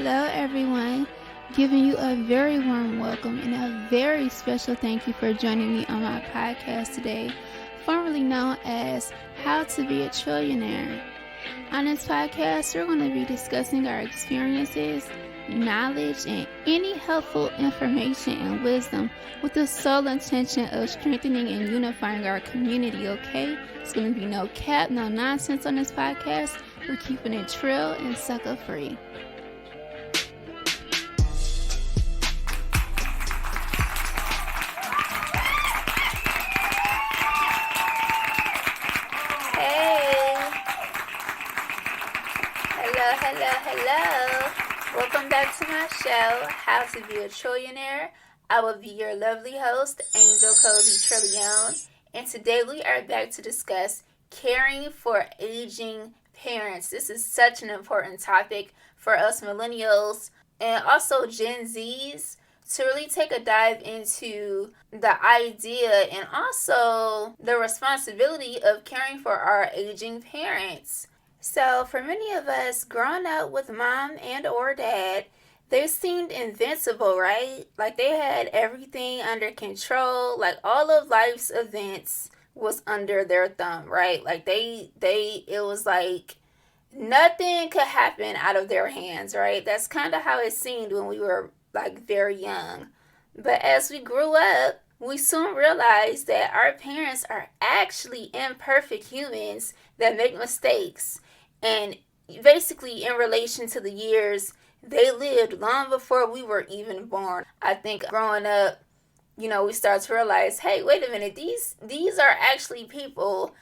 Hello, everyone. Giving you a very warm welcome and a very special thank you for joining me on my podcast today, formerly known as How to Be a Trillionaire. On this podcast, we're going to be discussing our experiences, knowledge, and any helpful information and wisdom with the sole intention of strengthening and unifying our community, okay? It's going to be no cap, no nonsense on this podcast. We're keeping it trill and sucker free. Hello. Welcome back to my show, How to Be a Trillionaire. I will be your lovely host, Angel Cozy Trillionaire, and today we are back to discuss caring for aging parents. This is such an important topic for us millennials and also Gen Zs to really take a dive into the idea and also the responsibility of caring for our aging parents. So for many of us, growing up with mom and or dad, they seemed invincible, right? Like they had everything under control. Like all of life's events was under their thumb, right? Like it was like nothing could happen out of their hands, right? That's kind of how it seemed when we were like very young. But as we grew up, we soon realized that our parents are actually imperfect humans that make mistakes. And basically, in relation to the years they lived long before we were even born. I think growing up, we start to realize, hey, wait a minute, these are actually people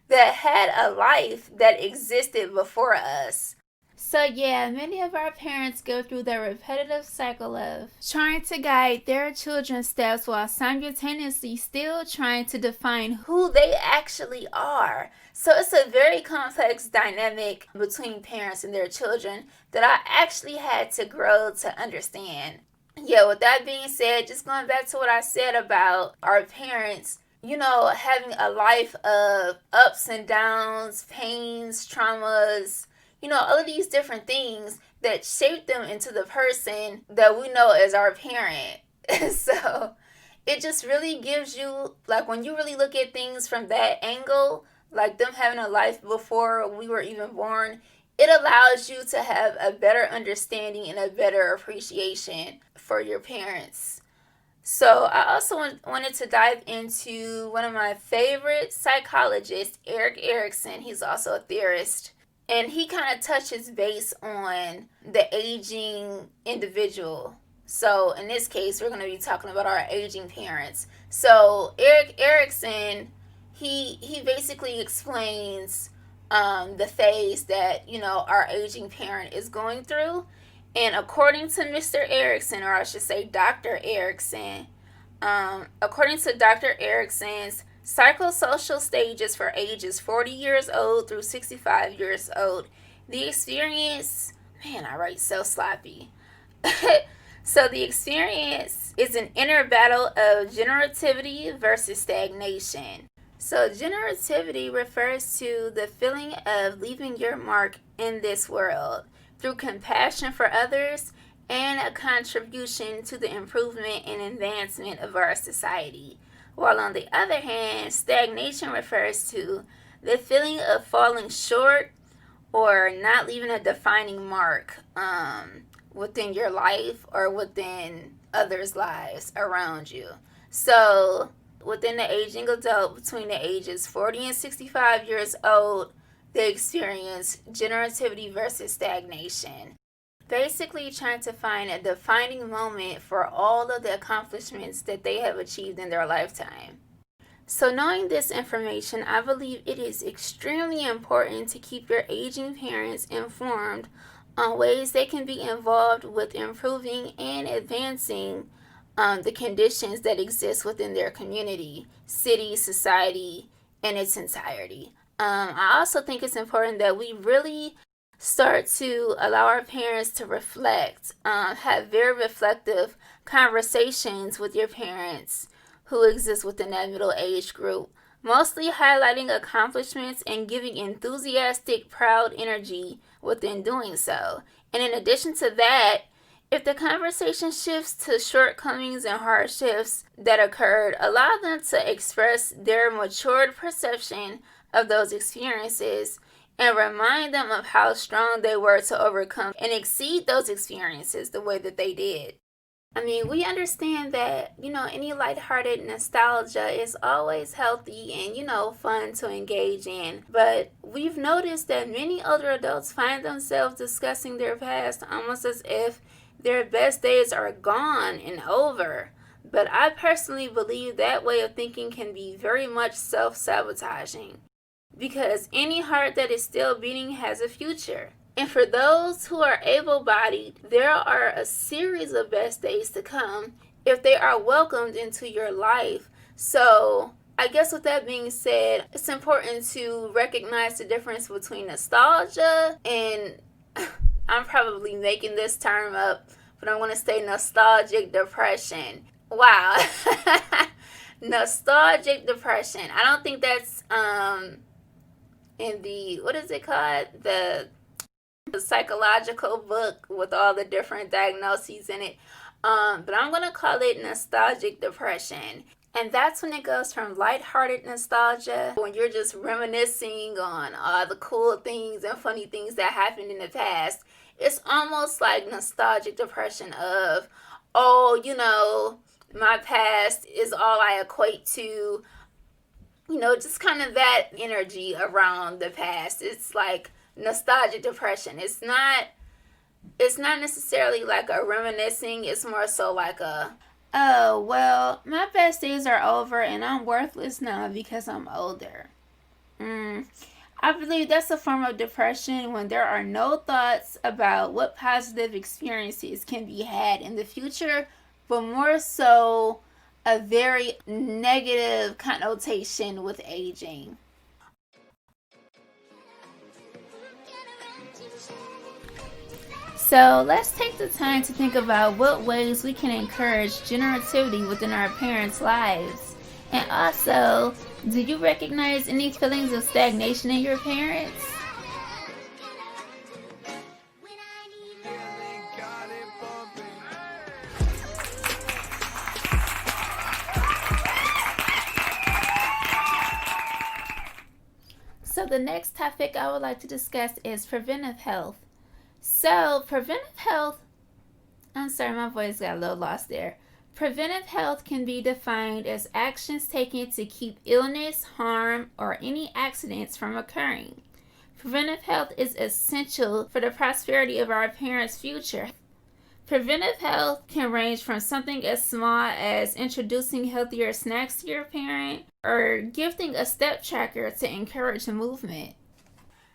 that had a life that existed before us. So yeah, many of our parents go through the repetitive cycle of trying to guide their children's steps while simultaneously still trying to define who they actually are. So it's a very complex dynamic between parents and their children that I actually had to grow to understand. Yeah, with that being said, just going back to what I said about our parents, having a life of ups and downs, pains, traumas, all of these different things that shape them into the person that we know as our parent. So it just really gives you, like when you really look at things from that angle, like them having a life before we were even born, it allows you to have a better understanding and a better appreciation for your parents. So I also wanted to dive into one of my favorite psychologists, Erik Erikson. He's also a theorist. And he kind of touches base on the aging individual. So in this case, we're going to be talking about our aging parents. So Erik Erikson, he basically explains the phase that, our aging parent is going through. And according to Mr. Erikson, or I should say Dr. Erikson, according to Dr. Erikson's psychosocial stages for ages 40 years old through 65 years old, the experience, man, I write so sloppy. So the experience is an inner battle of generativity versus stagnation. So generativity refers to the feeling of leaving your mark in this world through compassion for others and a contribution to the improvement and advancement of our society. While on the other hand, stagnation refers to the feeling of falling short or not leaving a defining mark within your life or within others' lives around you. So within the aging adult between the ages 40 and 65 years old, they experience generativity versus stagnation. Basically trying to find a defining moment for all of the accomplishments that they have achieved in their lifetime. So knowing this information, I believe it is extremely important to keep your aging parents informed on ways they can be involved with improving and advancing the conditions that exist within their community, city, society, in its entirety. I also think it's important that we really start to allow our parents to reflect, have very reflective conversations with your parents who exist within that middle age group, mostly highlighting accomplishments and giving enthusiastic, proud energy within doing so. And in addition to that, if the conversation shifts to shortcomings and hardships that occurred, allow them to express their matured perception of those experiences and remind them of how strong they were to overcome and exceed those experiences the way that they did. I mean, we understand that, any lighthearted nostalgia is always healthy and, fun to engage in. But we've noticed that many older adults find themselves discussing their past almost as if their best days are gone and over. But I personally believe that way of thinking can be very much self-sabotaging, because any heart that is still beating has a future. And for those who are able-bodied, there are a series of best days to come if they are welcomed into your life. So I guess with that being said, it's important to recognize the difference between nostalgia and I'm probably making this term up, but I want to say nostalgic depression. Wow. Nostalgic depression. I don't think that's in the, what is it called? The psychological book with all the different diagnoses in it. But I'm going to call it nostalgic depression. And that's when it goes from lighthearted nostalgia, when you're just reminiscing on all the cool things and funny things that happened in the past. It's almost like nostalgic depression of, my past is all I equate to, just kind of that energy around the past. It's like nostalgic depression. It's not necessarily like a reminiscing. It's more so like a, oh, well, my best days are over and I'm worthless now because I'm older. I believe that's a form of depression when there are no thoughts about what positive experiences can be had in the future, but more so a very negative connotation with aging. So let's take the time to think about what ways we can encourage generativity within our parents' lives. And also, do you recognize any feelings of stagnation in your parents? So the next topic I would like to discuss is preventive health. So, preventive health, I'm sorry, my voice got a little lost there. Preventive health can be defined as actions taken to keep illness, harm, or any accidents from occurring. Preventive health is essential for the prosperity of our parents' future. Preventive health can range from something as small as introducing healthier snacks to your parent or gifting a step tracker to encourage movement.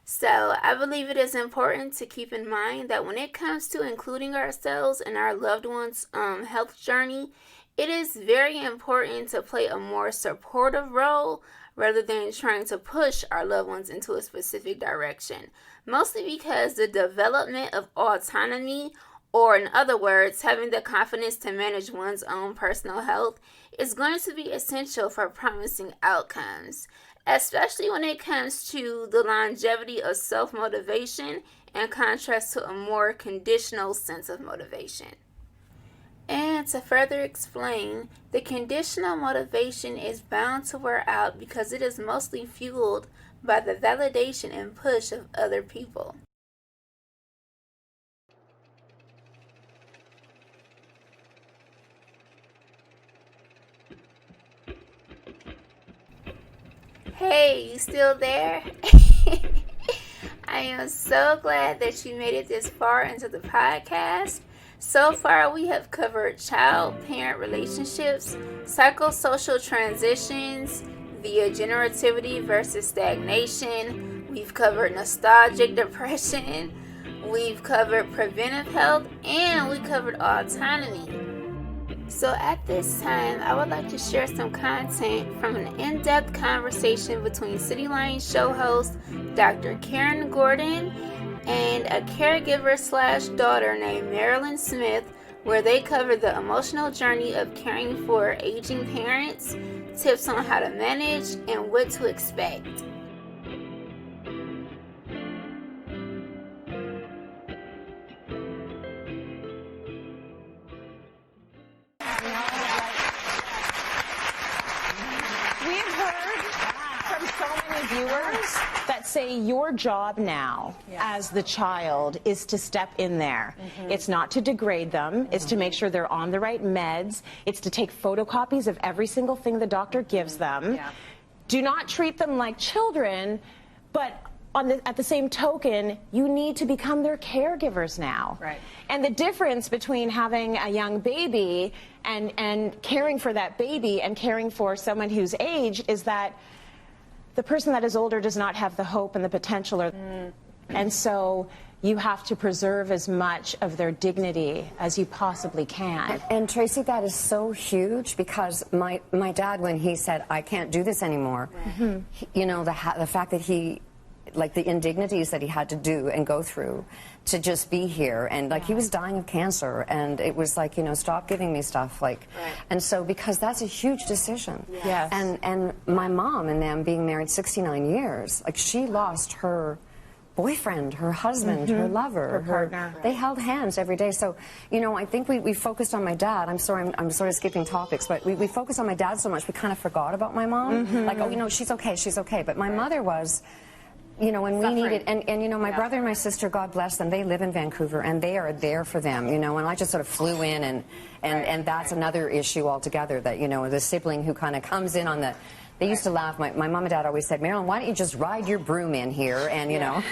So I believe it is important to keep in mind that when it comes to including ourselves in our loved ones' health journey, it is very important to play a more supportive role rather than trying to push our loved ones into a specific direction. Mostly because the development of autonomy, or in other words, having the confidence to manage one's own personal health, is going to be essential for promising outcomes, especially when it comes to the longevity of self-motivation in contrast to a more conditional sense of motivation. And to further explain, the conditional motivation is bound to wear out because it is mostly fueled by the validation and push of other people. Hey, you still there? I am so glad that you made it this far into the podcast. So far, we have covered child-parent relationships, psychosocial transitions via generativity versus stagnation. We've covered nostalgic depression. We've covered preventive health, and we covered autonomy. So at this time, I would like to share some content from an in-depth conversation between Cityline show host Dr. Karyn Gordon and a caregiver/daughter named Mairlyn Smith, where they cover the emotional journey of caring for aging parents, tips on how to manage, and what to expect. We've heard from so many viewers that say your job now as the child is to step in there. It's not to degrade them. It's to make sure they're on the right meds. It's to take photocopies of every single thing the doctor gives them. Do not treat them like children, but at the same token, you need to become their caregivers now. Right. And the difference between having a young baby and caring for that baby and caring for someone whose age is that the person that is older does not have the hope and the potential. And so you have to preserve as much of their dignity as you possibly can. And Tracy, that is so huge because my dad, when he said, I can't do this anymore, you know, the fact that he, like the indignities that he had to do and go through to just be here, and like he was dying of cancer, and it was like, you know, stop giving me stuff, like, and so because that's a huge decision. And my mom and them being married 69 years, like she lost her boyfriend, her husband, her lover, her partner. They held hands every day. So, you know, I think we focused on my dad. I'm sorry, I'm sort of skipping topics, but we focused on my dad so much we kind of forgot about my mom. Like, oh, you know, she's okay, she's okay. But my mother was, you know, when we needed, and you know, my brother and my sister, God bless them, they live in Vancouver, and they are there for them, you know, and I just sort of flew in, and that's another issue altogether, that, you know, the sibling who kind of comes in on the, they used to laugh, my mom and dad always said, Mairlyn, why don't you just ride your broom in here, and, you know,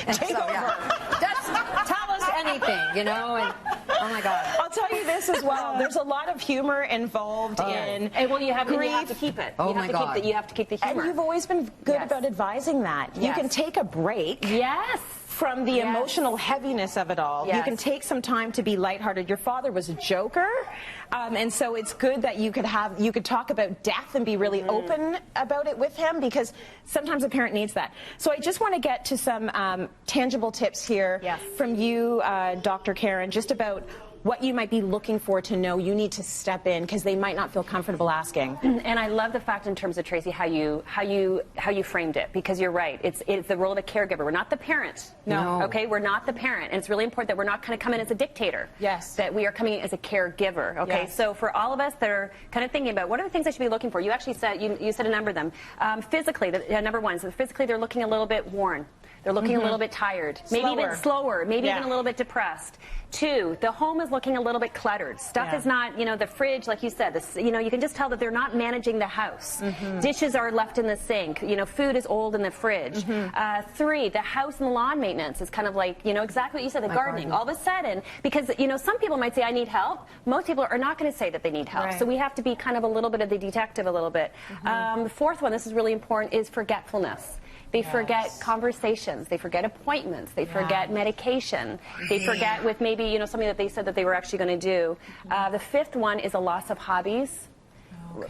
and Take over. Just tell us anything, you know, and, oh my God. I'll tell you this as well. There's a lot of humor involved in And well, you have grief. to keep it. Oh you have my to God. Keep you have to keep the humor. And you've always been good about advising that. You can take a break. From the emotional heaviness of it all. You can take some time to be lighthearted. Your father was a joker, and so it's good that you could talk about death and be really open about it with him, because sometimes a parent needs that. So I just want to get to some tangible tips here from you, Dr. Karyn, just about what you might be looking for to know you need to step in, because they might not feel comfortable asking. And I love the fact, in terms of, Tracy, how you framed it, because you're right. It's the role of a caregiver. We're not the parent. No. Okay, we're not the parent, and it's really important that we're not kind of coming as a dictator. That we are coming in as a caregiver. Okay. So for all of us that are kind of thinking about what are the things I should be looking for, you actually said you said a number of them. Physically, number one. So physically, they're looking a little bit worn. They're looking a little bit tired, maybe even slower, maybe even a little bit depressed. Two, the home is looking a little bit cluttered. Stuff is not, you know, the fridge, like you said, you know, you can just tell that they're not managing the house. Dishes are left in the sink. You know, food is old in the fridge. Three, the house and the lawn maintenance is kind of like, you know, exactly what you said, the gardening. All of a sudden, because, you know, some people might say, I need help. Most people are not going to say that they need help. So we have to be kind of a little bit of the detective a little bit. The fourth one, this is really important, is forgetfulness. They forget conversations. They forget appointments. They forget medication. They forget with maybe, you know, something that they said that they were actually going to do. The fifth one is a loss of hobbies.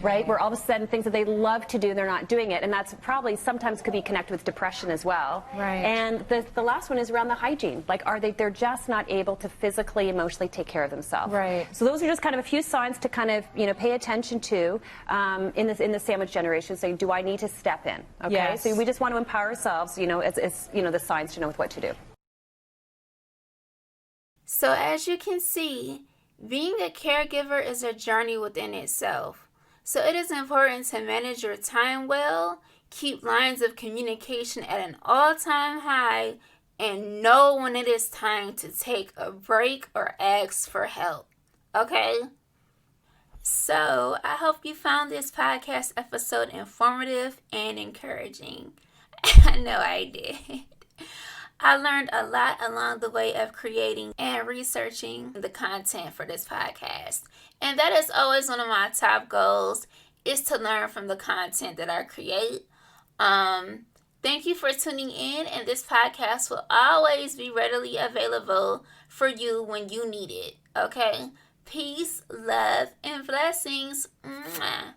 Right, where all of a sudden things that they love to do, they're not doing it, and that's probably sometimes could be connected with depression as well. And the last one is around the hygiene. Like, they're just not able to physically, emotionally take care of themselves. So those are just kind of a few signs to kind of, you know, pay attention to in the sandwich generation. Saying, do I need to step in? Okay, so we just want to empower ourselves, you know, as you know, the signs to know with what to do. So as you can see, being a caregiver is a journey within itself. So it is important to manage your time well, keep lines of communication at an all-time high, and know when it is time to take a break or ask for help. Okay? So I hope you found this podcast episode informative and encouraging. I know I did. I learned a lot along the way of creating and researching the content for this podcast. And that is always one of my top goals, is to learn from the content that I create. Thank you for tuning in, and this podcast will always be readily available for you when you need it. Okay? Peace, love, and blessings. Mwah.